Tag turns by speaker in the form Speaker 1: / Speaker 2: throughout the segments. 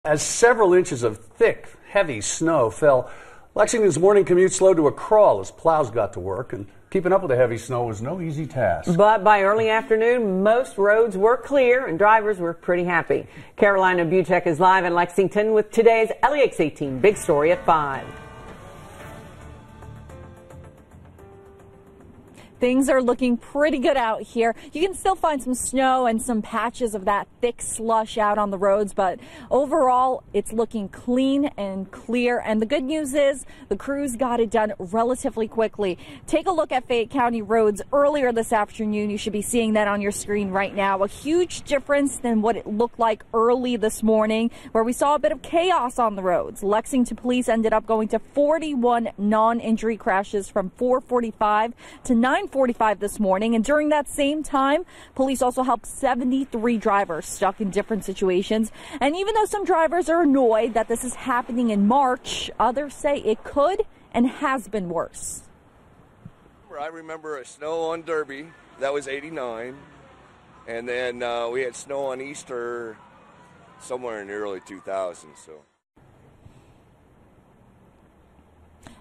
Speaker 1: As several inches of thick, heavy snow fell, Lexington's morning commute slowed to a crawl as plows got to work, and keeping up with the heavy snow was no easy task.
Speaker 2: But by early afternoon, most roads were clear and drivers were pretty happy. Carolina Butek is live in Lexington with today's LEX 18 Big Story at 5.
Speaker 3: Things are looking pretty good out here. You can still find some snow and some patches of that thick slush out on the roads, but overall it's looking clean and clear. And the good news is the crews got it done relatively quickly. Take a look at Fayette County roads earlier this afternoon. You should be seeing that on your screen right now. A huge difference than what it looked like early this morning, where we saw a bit of chaos on the roads. Lexington police ended up going to 41 non-injury crashes from 4:45 to 9:45 this morning, and during that same time, police also helped 73 drivers stuck in different situations. And even though some drivers are annoyed that this is happening in March, others say it could and has been worse.
Speaker 4: I remember a snow on Derby, that was 89, and then we had snow on Easter somewhere in the early 2000s. So.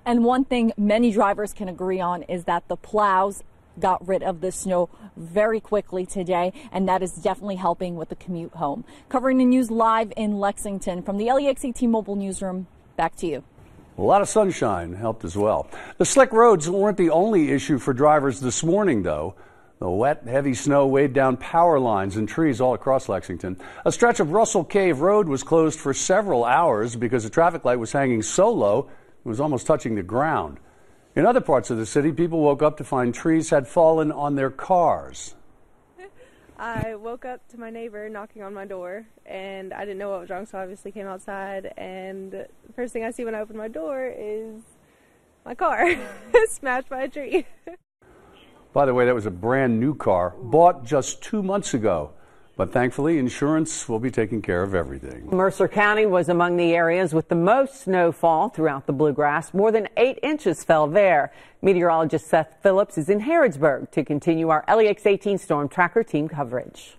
Speaker 3: And one thing many drivers can agree on is that the plows got rid of the snow very quickly today, and that is definitely helping with the commute home. Covering the news live in Lexington from the LEX 18 Mobile Newsroom, back to you.
Speaker 1: A lot of sunshine helped as well. The slick roads weren't the only issue for drivers this morning, though. The wet, heavy snow weighed down power lines and trees all across Lexington. A stretch of Russell Cave Road was closed for several hours because the traffic light was hanging so low it was almost touching the ground. In other parts of the city, people woke up to find trees had fallen on their cars.
Speaker 5: I woke up to my neighbor knocking on my door, and I didn't know what was wrong, so I obviously came outside, and the first thing I see when I open my door is my car smashed by a tree.
Speaker 1: By the way, that was a brand new car, bought just 2 months ago. But thankfully, insurance will be taking care of everything.
Speaker 2: Mercer County was among the areas with the most snowfall throughout the Bluegrass. More than 8 inches fell there. Meteorologist Seth Phillips is in Harrodsburg to continue our LEX 18 Storm Tracker team coverage.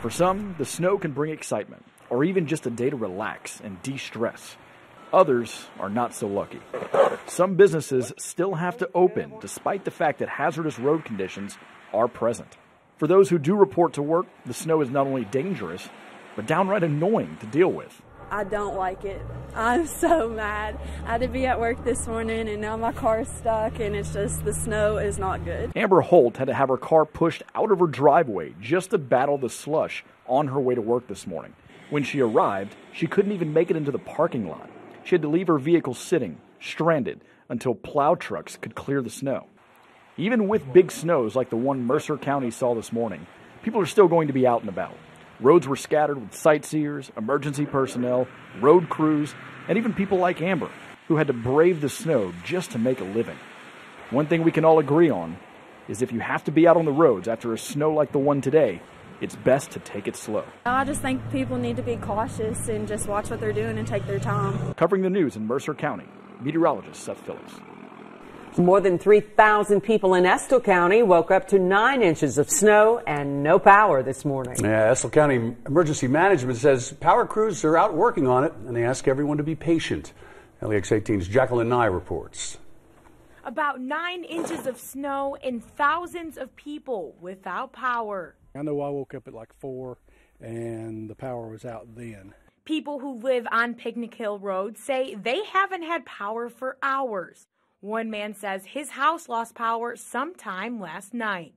Speaker 6: For some, the snow can bring excitement, or even just a day to relax and de-stress. Others are not so lucky. Some businesses still have to open despite the fact that hazardous road conditions are present. For those who do report to work, the snow is not only dangerous, but downright annoying to deal with.
Speaker 5: I don't like it. I'm so mad. I had to be at work this morning, and now my car's stuck, and it's just the snow is not good.
Speaker 6: Amber Holt had to have her car pushed out of her driveway just to battle the slush on her way to work this morning. When she arrived, she couldn't even make it into the parking lot. She had to leave her vehicle sitting, stranded, until plow trucks could clear the snow. Even with big snows like the one Mercer County saw this morning, people are still going to be out and about. Roads were scattered with sightseers, emergency personnel, road crews, and even people like Amber, who had to brave the snow just to make a living. One thing we can all agree on is if you have to be out on the roads after a snow like the one today, it's best to take it slow.
Speaker 5: I just think people need to be cautious and just watch what they're doing and take their time.
Speaker 6: Covering the news in Mercer County, meteorologist Seth Phillips.
Speaker 2: More than 3,000 people in Estill County woke up to 9 inches of snow and no power this morning.
Speaker 1: Yeah, Estill County Emergency Management says power crews are out working on it, and they ask everyone to be patient. LEX 18's Jacqueline Nye reports.
Speaker 7: About 9 inches of snow and thousands of people without power.
Speaker 8: I know I woke up at like 4 and the power was out then.
Speaker 7: People who live on Picnic Hill Road say they haven't had power for hours. One man says his house lost power sometime last night.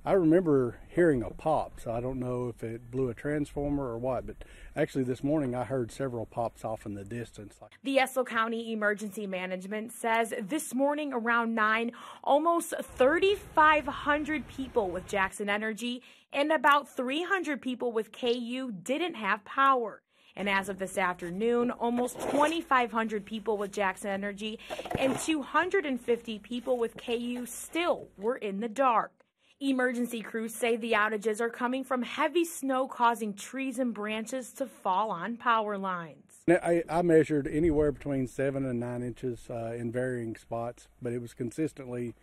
Speaker 8: I remember hearing a pop, so I don't know if it blew a transformer or what, but actually this morning I heard several pops off in the distance.
Speaker 7: The Estill County Emergency Management says this morning around 9, almost 3,500 people with Jackson Energy and about 300 people with KU didn't have power. And as of this afternoon, almost 2,500 people with Jackson Energy and 250 people with KU still were in the dark. Emergency crews say the outages are coming from heavy snow causing trees and branches to fall on power lines.
Speaker 8: I measured anywhere between 7 and 9 inches in varying spots, but it was consistently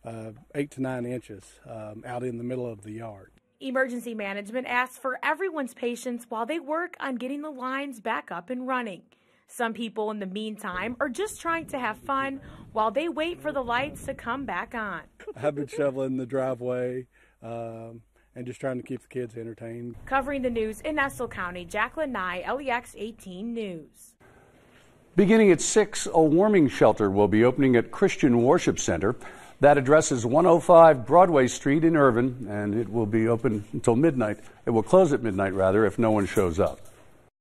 Speaker 8: 8 to 9 inches out in the middle of the yard.
Speaker 7: Emergency management asks for everyone's patience while they work on getting the lines back up and running. Some people in the meantime are just trying to have fun while they wait for the lights to come back on.
Speaker 8: I've been shoveling the driveway and just trying to keep the kids entertained.
Speaker 7: Covering the news in Estill County, Jacqueline Nye, LEX 18 News.
Speaker 1: Beginning at 6, a warming shelter will be opening at Christian Worship Center. That address is 105 Broadway Street in Irvine, and it will be open until midnight. It will close at midnight, rather, if no one shows up.